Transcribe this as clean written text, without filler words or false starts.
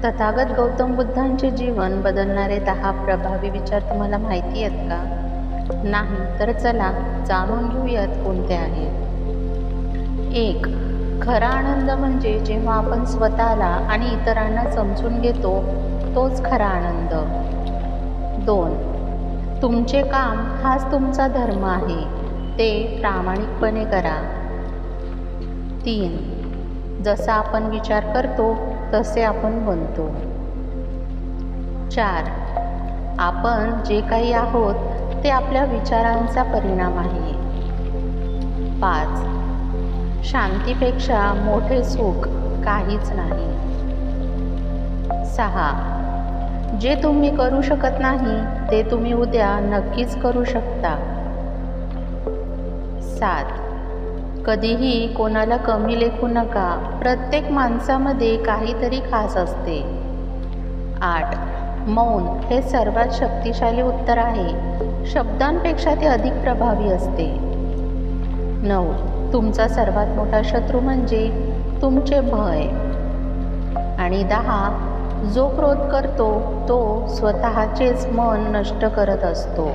तथागत गौतम बुद्धांचे जीवन बदलणारे 10 प्रभावी विचार तुम्हाला माहिती आहेत का? नाही तर चला जाणून घेऊयात कोणते आहेत. 1. खरा आनंद म्हणजे जेव्हा आपण स्वतःला आणि इतरांना समजून घेतो तोच खरा आनंद. 2. तुमचे काम हाच तुमचा धर्म आहे, ते प्रामाणिकपणे करा. 3. जसा आपण विचार करतो तसे आपण बनतो. 4. आपण जे काही आहोत ते आपल्या विचारांचा परिणाम आहे. 5. शांतीपेक्षा मोठे सुख काहीच नाही. 6. जे तुम्ही करू शकत नाही ते तुम्ही उद्या नक्कीच करू शकता. 7. कधीही कोणाला कमी लेखू नका, प्रत्येक माणसामध्ये काहीतरी खास असते. 8. मौन हे सर्वात शक्तिशाली उत्तर आहे, शब्दांपेक्षा ते अधिक प्रभावी असते. 9. तुमचा सर्वात मोठा शत्रू म्हणजे तुमचे भय. आणि 10. जो क्रोध करतो तो स्वतःचेच मन नष्ट करत असतो.